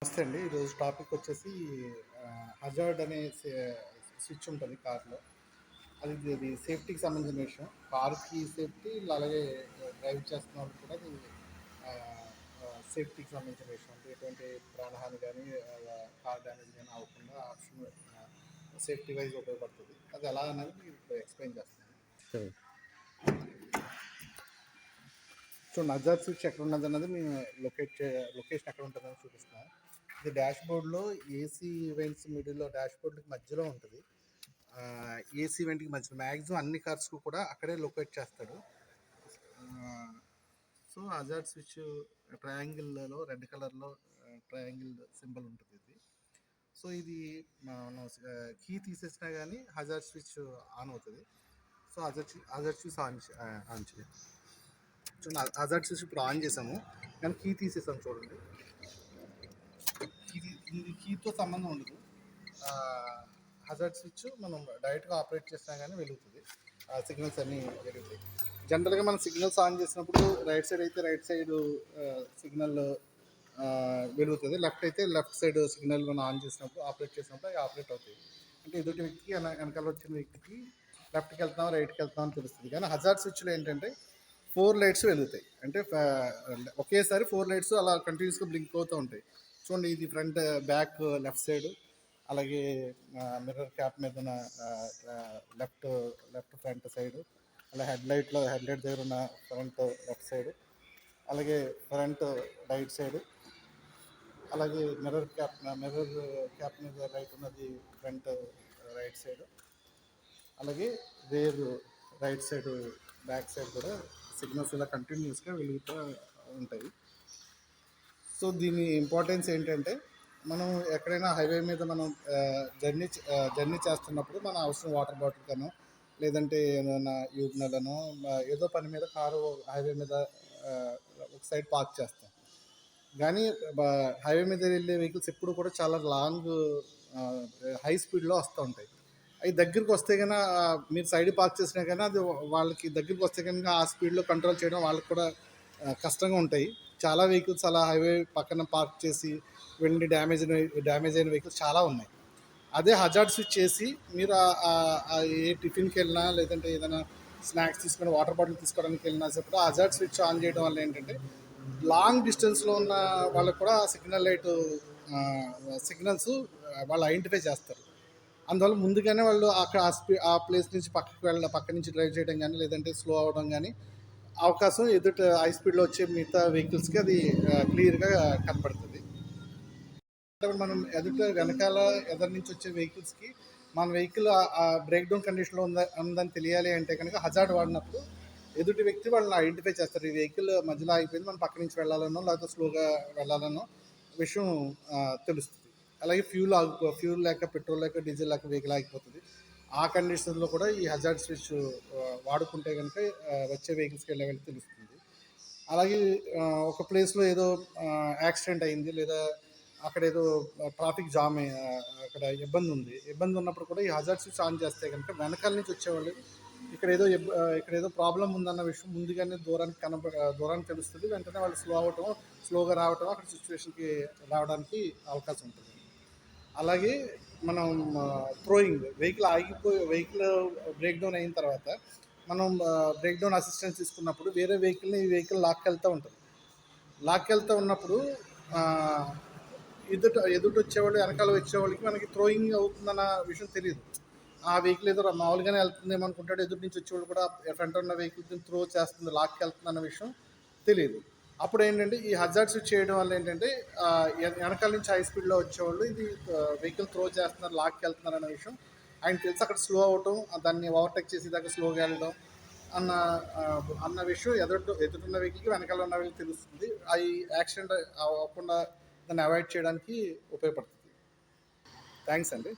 నమస్తే అండి. ఈరోజు టాపిక్ వచ్చేసి హజార్డ్ అనే స్విచ్ ఉంటుంది కార్లో. అది సేఫ్టీకి సంబంధించిన విషయం. కార్‌కి సేఫ్టీ, అలాగే డ్రైవ్ చేస్తున్న వాళ్ళకి కూడా అది సేఫ్టీకి సంబంధించిన విషయం. అంటే ఎటువంటి ప్రాణహాని కానీ, కార్ డ్యామేజ్ కానీ అవ్వకుండా ఆప్షన్ సేఫ్టీ వైజ్ ఉపయోగపడుతుంది. అది ఎలా అనేది మీకు ఇప్పుడు ఎక్స్‌ప్లెయిన్ చేస్తున్నాను. సరే. చూడండి, హజార్డ్ స్విచ్ ఎక్కడ ఉన్నదన్నది మేము లొకేషన్ ఎక్కడ ఉంటుందని చూపిస్తున్నాను. ఇది డాష్ బోర్డ్లో ఏసీ ఈవెంట్స్ మిడిల్లో డాష్ బోర్డ్కి మధ్యలో ఉంటుంది. ఏసీ ఈవెంట్కి మధ్యలో మ్యాక్సిమం అన్ని కార్స్కు కూడా అక్కడే లొకేట్ చేస్తాడు. సో హజార్డ్ స్విచ్ ట్రయాంగిల్లో రెడ్ కలర్లో ట్రయాంగిల్ సింబల్ ఉంటుంది ఇది. సో ఇది మనం కీ తీసేసినా కానీ హజార్డ్ స్విచ్ ఆన్ అవుతుంది. సో హజార్డ్ స్విచ్ ఆన్ చేయాలి. చూడండి, హజార్డ్ స్విచ్ ఇప్పుడు ఆన్ చేసాము కానీ కీ తీసేసాము. చూడండి, ఇది కీతో సంబంధం ఉండదు. హజార్డ్ స్విచ్ మనం డైరెక్ట్గా ఆపరేట్ చేసినా కానీ వెలుగుతుంది. సిగ్నల్స్ అన్నీ వెలుగుతాయి. జనరల్గా మనం సిగ్నల్స్ ఆన్ చేసినప్పుడు రైట్ సైడ్ అయితే రైట్ సైడ్ సిగ్నల్ వెలుగుతుంది, లెఫ్ట్ అయితే లెఫ్ట్ సైడ్ సిగ్నల్ మనం ఆన్ చేసినప్పుడు ఆపరేట్ చేసినప్పుడు అవి ఆపరేట్ అవుతాయి. అంటే ఎదుటి వ్యక్తికి వెనకాల వచ్చిన వ్యక్తికి లెఫ్ట్కి వెళ్తాం రైట్కి వెళ్తాం అని తెలుస్తుంది. కానీ హజార్డ్ స్విచ్లో ఏంటంటే 4 లైట్స్ వెలుగుతాయి. అంటే ఒకేసారి 4 లైట్స్ అలా కంటిన్యూస్గా బ్లింక్ అవుతూ ఉంటాయి. చూడండి, ఇది ఫ్రంట్ బ్యాక్ లెఫ్ట్ సైడ్, అలాగే మిర్రర్ క్యాప్ మీద ఉన్న లెఫ్ట్ ఫ్రంట్ సైడ్, అలా హెడ్ లైట్ దగ్గర ఉన్న ఫ్రంట్ లెఫ్ట్ సైడ్, అలాగే ఫ్రంట్ రైట్ సైడ్, అలాగే మిర్రర్ క్యాప్ మీద లైట్ ఉన్నది ఫ్రంట్ రైట్ సైడ్, అలాగే rare right side back side కూడా సిగ్నల్స్ ఇలా కంటిన్యూస్గా వెలుగుతూ ఉంటాయి. సో దీని ఇంపార్టెన్స్ ఏంటంటే, మనం ఎక్కడైనా హైవే మీద మనం జర్నీ చేస్తున్నప్పుడు మన అవసరం వాటర్ బాటిల్ కనో, లేదంటే ఏదైనా యూజ్నలనో, ఏదో పని మీద కారు హైవే మీద ఒక సైడ్ పార్క్ చేస్తాం. కానీ హైవే మీద వెళ్ళే వెహికల్స్ ఎప్పుడు కూడా చాలా లాంగ్ హై స్పీడ్లో వస్తూ ఉంటాయి. అవి దగ్గరికి వస్తే కన్నా మీరు సైడ్ పార్క్ చేసినా కానీ అది వాళ్ళకి దగ్గరికి వస్తే కనుక ఆ స్పీడ్లో కంట్రోల్ చేయడం వాళ్ళకి కూడా కష్టంగా ఉంటాయి. చాలా వెహికల్స్ అలా హైవే పక్కన పార్క్ చేసి వెళ్ళి డ్యామేజ్ అయిన వెహికల్స్ చాలా ఉన్నాయి. అదే హజార్డ్ స్విచ్ చేసి మీరు ఏ టిఫిన్కి వెళ్ళినా, లేదంటే ఏదైనా స్నాక్స్ తీసుకొని వాటర్ బాటిల్ తీసుకోవడానికి వెళ్ళినా సరే హజార్డ్ స్విచ్ ఆన్ చేయడం వల్ల ఏంటంటే లాంగ్ డిస్టెన్స్లో ఉన్న వాళ్ళకు కూడా సిగ్నల్స్ వాళ్ళు ఐడెంటిఫై చేస్తారు. అందువల్ల ముందుగానే వాళ్ళు అక్కడ ఆ ప్లేస్ నుంచి పక్క నుంచి డ్రైవ్ చేయడం కానీ, లేదంటే స్లో అవ్వడం కానీ అవకాశం హై స్పీడ్లో వచ్చే మిగతా వెహికల్స్కి అది క్లియర్గా కనపడుతుంది. మనం వెనకాల ఎదురు నుంచి వచ్చే వెహికల్స్కి మన వెహికల్ బ్రేక్ డౌన్ కండిషన్లో ఉందని తెలియాలి అంటే కనుక హజార్డ్ వాడినప్పుడు ఎదుటి వ్యక్తి వాళ్ళని ఐడెంటిఫై చేస్తారు. ఈ వెహికల్ మధ్యలో ఆగిపోయింది, మనం పక్క నుంచి వెళ్ళాలనో లేకపోతే స్లోగా వెళ్ళాలనో విషయం తెలుస్తుంది. అలాగే ఫ్యూల్ లేక, పెట్రోల్ లేక, డీజిల్ లేక వెహికల్ ఆగిపోతుంది. ఆ కండిషన్లో కూడా ఈ హజార్డ్ స్విచ్ వాడుకుంటే కనుక వచ్చే వెహికల్స్కి వెళ్ళే తెలుస్తుంది. అలాగే ఒక ప్లేస్లో ఏదో యాక్సిడెంట్ అయింది, లేదా అక్కడ ఏదో ట్రాఫిక్ జామ్ అక్కడ ఇబ్బంది ఉన్నప్పుడు కూడా ఈ హజార్డ్ స్విచ్ ఆన్ చేస్తే కనుక వెనకాల నుంచి వచ్చేవాళ్ళు ఇక్కడ ఏదో ప్రాబ్లం ఉందన్న విషయం ముందుగానే దూరానికి తెలుస్తుంది. వెంటనే వాళ్ళు స్లోగా రావటం అక్కడ సిచ్యువేషన్కి రావడానికి అవకాశం ఉంటుంది. అలాగే మనం వెహికల్ బ్రేక్ డౌన్ అయిన తర్వాత మనం బ్రేక్ డౌన్ అసిస్టెన్స్ తీసుకున్నప్పుడు వేరే వెహికల్ని ఈ వెహికల్ లాక్కెళ్తూ ఉన్నప్పుడు ఎదుటి వచ్చేవాళ్ళు వెనకాల వచ్చేవాళ్ళకి మనకి థ్రోయింగ్ అవుతుందన్న విషయం తెలియదు. ఆ వెహికల్ ఏదో మామూలుగానే వెళ్తుందేమో అనుకుంటాడు, ఎదుటి నుంచి వచ్చేవాళ్ళు కూడా ఫ్రంట్ ఉన్న వెహికల్ని త్రో చేస్తుంది, లాక్కెళ్తుంది అన్న విషయం తెలియదు. అప్పుడు ఏంటంటే ఈ హజార్డ్ స్విచ్ చేయడం వల్ల ఏంటంటే వెనకాల నుంచి హై స్పీడ్లో వచ్చేవాళ్ళు ఇది వెహికల్ త్రో చేస్తున్నారు, లాక్కి వెళ్తున్నారు అన్న విషయం ఆయన తెలిసి అక్కడ స్లో అవటం, దాన్ని ఓవర్టేక్ చేసేదాకా స్లోగా వెళ్ళడం అన్న విషయం ఎదురున్న వెహికల్కి వెనకాల ఉన్న వెహికల్ తెలుస్తుంది. అవి యాక్సిడెంట్ అవ్వకుండా దాన్ని అవాయిడ్ చేయడానికి ఉపయోగపడుతుంది. థ్యాంక్స్ అండి.